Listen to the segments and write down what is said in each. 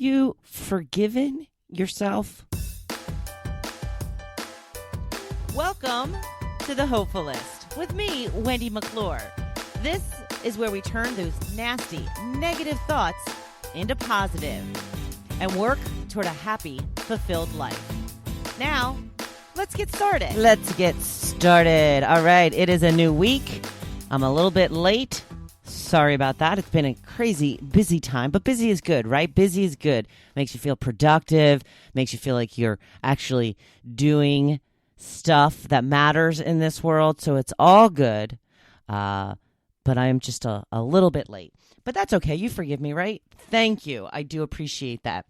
you forgiven yourself? Welcome to the Hopefulist with me, Wendy McClure. This is where we turn those nasty, negative thoughts into positive and work toward a happy, fulfilled life. Now, let's get started. All right, it is a new week. I'm a little bit late. Sorry about that. It's been a crazy, busy time, but busy is good, right? Busy is good. Makes you feel productive, makes you feel like you're actually doing stuff that matters in this world, so it's all good. But I am just a little bit late. But that's okay. You forgive me, right? Thank you. I do appreciate that.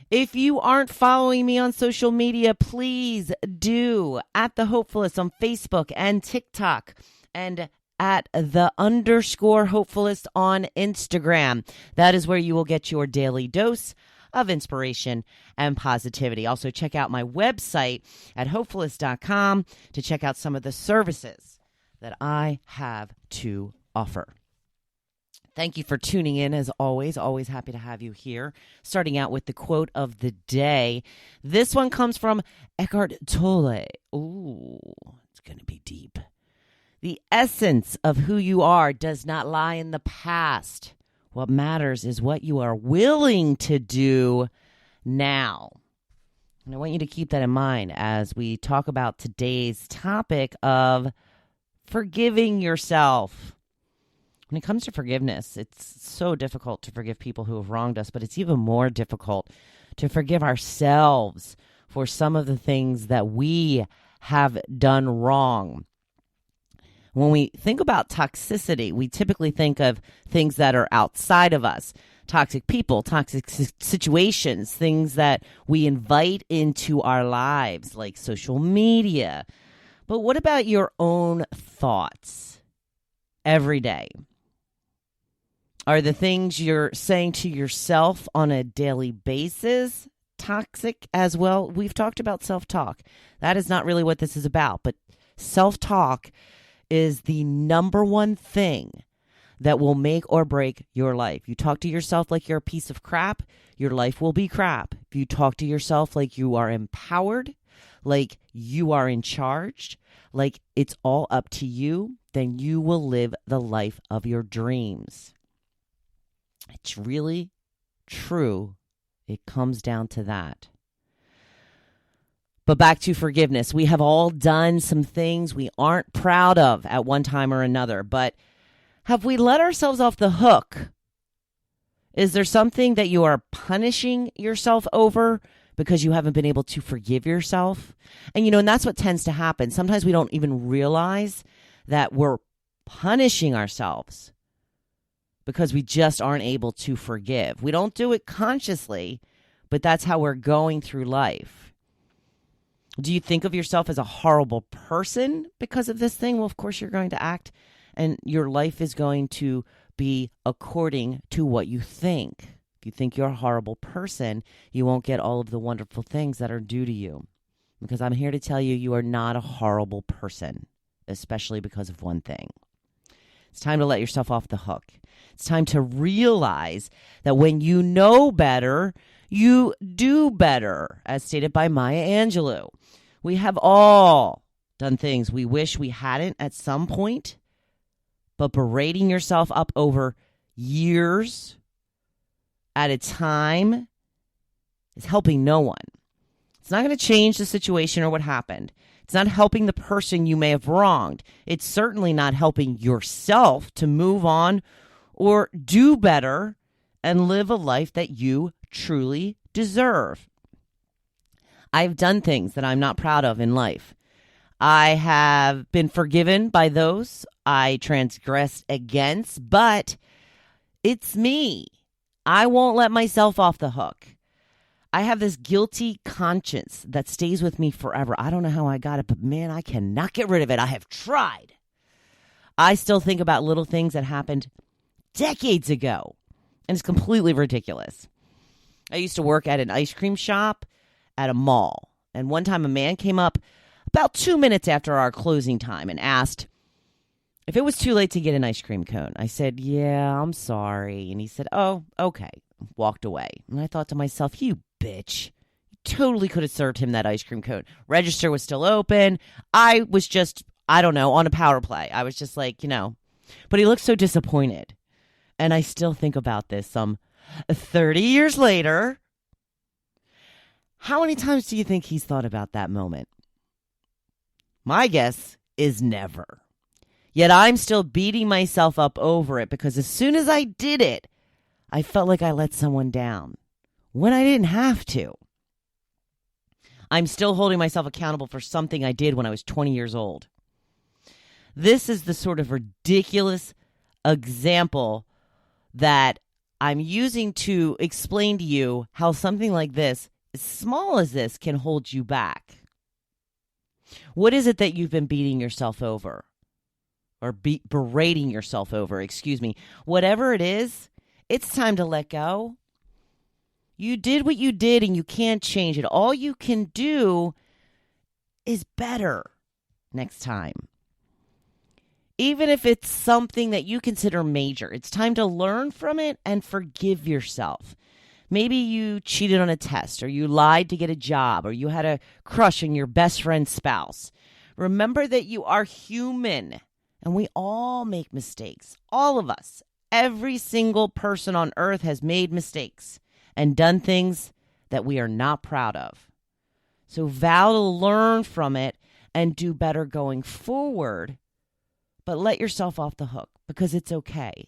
If you aren't following me on social media, please do. At The Hopefulist on Facebook and TikTok. And at _Hopefulist on Instagram. That is where you will get your daily dose of inspiration and positivity. Also, check out my website at hopefulist.com to check out some of the services that I have to offer. Thank you for tuning in as always. Always happy to have you here. Starting out with the quote of the day. This one comes from Eckhart Tolle. Ooh, it's going to be deep. The essence of who you are does not lie in the past. What matters is what you are willing to do now. And I want you to keep that in mind as we talk about today's topic of forgiving yourself. When it comes to forgiveness, it's so difficult to forgive people who have wronged us, but it's even more difficult to forgive ourselves for some of the things that we have done wrong. When we think about toxicity, we typically think of things that are outside of us. Toxic people, toxic situations, things that we invite into our lives, like social media. But what about your own thoughts every day? Are the things you're saying to yourself on a daily basis toxic as well? We've talked about self-talk. That is not really what this is about, but self-talk is the number one thing that will make or break your life. You talk to yourself like you're a piece of crap, your life will be crap. If you talk to yourself like you are empowered, like you are in charge, like it's all up to you, then you will live the life of your dreams. It's really true. It comes down to that. But back to forgiveness. We have all done some things we aren't proud of at one time or another, but have we let ourselves off the hook? Is there something that you are punishing yourself over because you haven't been able to forgive yourself? And that's what tends to happen. Sometimes we don't even realize that we're punishing ourselves because we just aren't able to forgive. We don't do it consciously, but that's how we're going through life. Do you think of yourself as a horrible person because of this thing? Well, of course you're going to act, and your life is going to be according to what you think. If you think you're a horrible person, you won't get all of the wonderful things that are due to you. Because I'm here to tell you, you are not a horrible person, especially because of one thing. It's time to let yourself off the hook. It's time to realize that when you know better, you do better, as stated by Maya Angelou. We have all done things we wish we hadn't at some point, but berating yourself up over years at a time is helping no one. It's not going to change the situation or what happened. It's not helping the person you may have wronged. It's certainly not helping yourself to move on or do better and live a life that you truly deserve. I've done things that I'm not proud of in life. I have been forgiven by those I transgressed against, but it's me. I won't let myself off the hook. I have this guilty conscience that stays with me forever. I don't know how I got it, but man, I cannot get rid of it. I have tried. I still think about little things that happened decades ago, and it's completely ridiculous. I used to work at an ice cream shop at a mall, and one time a man came up about 2 minutes after our closing time and asked if it was too late to get an ice cream cone. I said, yeah, I'm sorry. And he said, oh, okay. walked away. And I thought to myself, you bitch. You totally could have served him that ice cream cone. Register was still open. I was just, I don't know, on a power play. I was just like, but he looked so disappointed. And I still think about this some 30 years later. How many times do you think he's thought about that moment? My guess is never. Yet I'm still beating myself up over it because as soon as I did it, I felt like I let someone down when I didn't have to. I'm still holding myself accountable for something I did when I was 20 years old. This is the sort of ridiculous example that I'm using to explain to you how something like this, as small as this, can hold you back. What is it that you've been beating yourself over? Or berating yourself over, Whatever it is, it's time to let go. You did what you did and you can't change it. All you can do is better next time. Even if it's something that you consider major, it's time to learn from it and forgive yourself. Maybe you cheated on a test, or you lied to get a job, or you had a crush on your best friend's spouse. Remember that you are human, and we all make mistakes. All of us. Every single person on earth has made mistakes and done things that we are not proud of. So vow to learn from it and do better going forward, but let yourself off the hook because it's okay.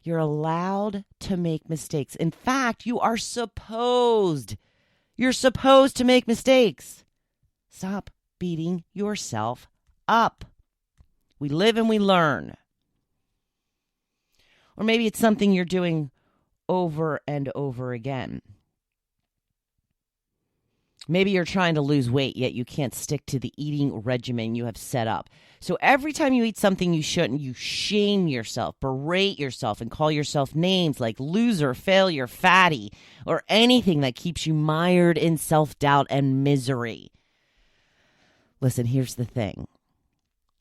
You're allowed to make mistakes. In fact, you're supposed to make mistakes. Stop beating yourself up. We live and we learn. Or maybe it's something you're doing over and over again. Maybe you're trying to lose weight, yet you can't stick to the eating regimen you have set up. So every time you eat something you shouldn't, you shame yourself, berate yourself, and call yourself names like loser, failure, fatty, or anything that keeps you mired in self-doubt and misery. Listen, here's the thing.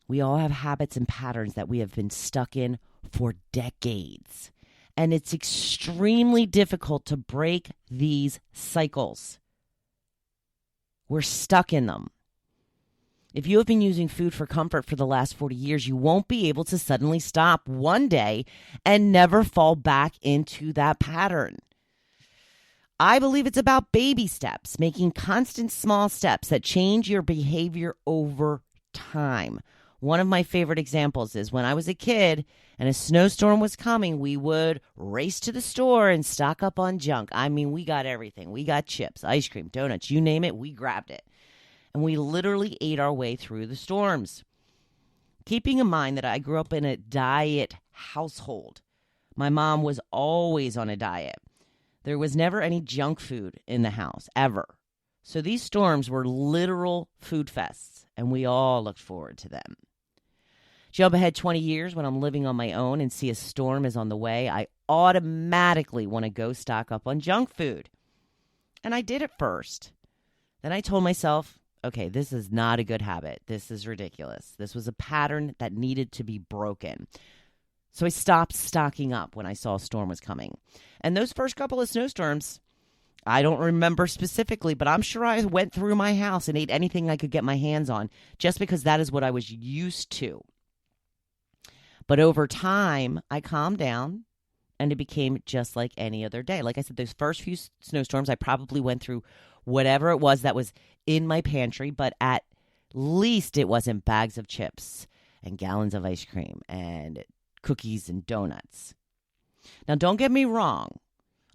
We all have habits and patterns that we have been stuck in for decades. And it's extremely difficult to break these cycles. We're stuck in them. If you have been using food for comfort for the last 40 years, you won't be able to suddenly stop one day and never fall back into that pattern. I believe it's about baby steps, making constant small steps that change your behavior over time. One of my favorite examples is when I was a kid and a snowstorm was coming, we would race to the store and stock up on junk. I mean, we got everything. We got chips, ice cream, donuts, you name it, we grabbed it. And we literally ate our way through the storms. Keeping in mind that I grew up in a diet household. My mom was always on a diet. There was never any junk food in the house, ever. So these storms were literal food fests, and we all looked forward to them. Jump ahead 20 years when I'm living on my own and see a storm is on the way, I automatically want to go stock up on junk food. And I did at first. Then I told myself, okay, this is not a good habit. This is ridiculous. This was a pattern that needed to be broken. So I stopped stocking up when I saw a storm was coming. And those first couple of snowstorms, I don't remember specifically, but I'm sure I went through my house and ate anything I could get my hands on just because that is what I was used to. But over time, I calmed down and it became just like any other day. Like I said, those first few snowstorms, I probably went through whatever it was that was in my pantry, but at least it wasn't bags of chips and gallons of ice cream and cookies and donuts. Now, don't get me wrong.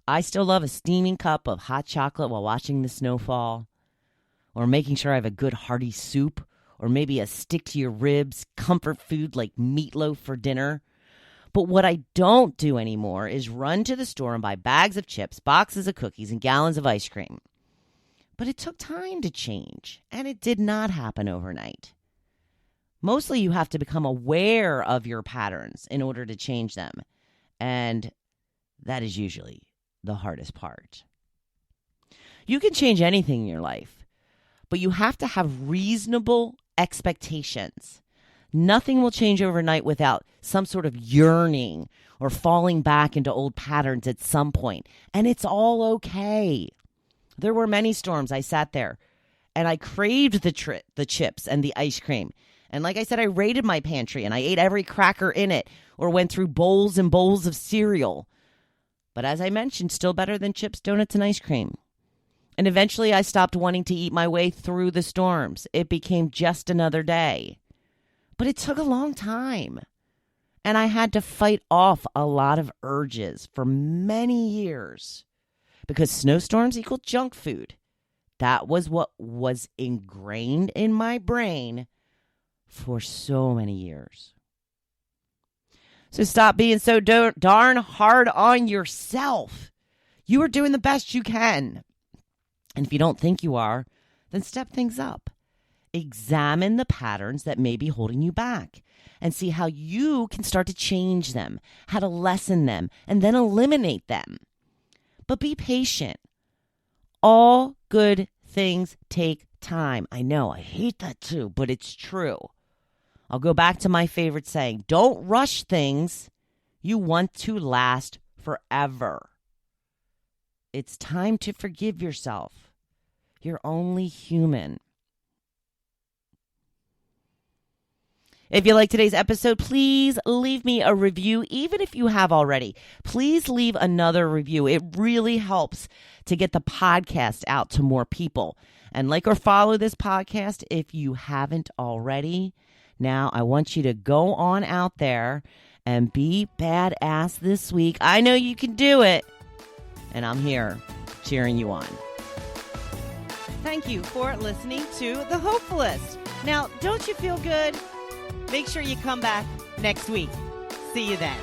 I still love a steaming cup of hot chocolate while watching the snowfall, or making sure I have a good hearty soup, or maybe a stick-to-your-ribs comfort food like meatloaf for dinner. But what I don't do anymore is run to the store and buy bags of chips, boxes of cookies, and gallons of ice cream. But it took time to change, and it did not happen overnight. Mostly you have to become aware of your patterns in order to change them, and that is usually the hardest part. You can change anything in your life, but you have to have reasonable expectations. Nothing will change overnight without some sort of yearning or falling back into old patterns at some point. And it's all okay. There were many storms. I sat there and I craved the chips and the ice cream. And like I said, I raided my pantry and I ate every cracker in it or went through bowls and bowls of cereal. But as I mentioned, still better than chips, donuts, and ice cream. And eventually I stopped wanting to eat my way through the storms. It became just another day. But it took a long time. And I had to fight off a lot of urges for many years because snowstorms equal junk food. That was what was ingrained in my brain for so many years. So stop being so darn hard on yourself. You are doing the best you can. And if you don't think you are, then step things up. Examine the patterns that may be holding you back and see how you can start to change them, how to lessen them, and then eliminate them. But be patient. All good things take time. I know, I hate that too, but it's true. I'll go back to my favorite saying, don't rush things you want to last forever. It's time to forgive yourself. You're only human. If you like today's episode, please leave me a review, even if you have already. Please leave another review. It really helps to get the podcast out to more people. And like or follow this podcast if you haven't already. Now, I want you to go on out there and be badass this week. I know you can do it. And I'm here cheering you on. Thank you for listening to The Hopefulist. Now, don't you feel good? Make sure you come back next week. See you then.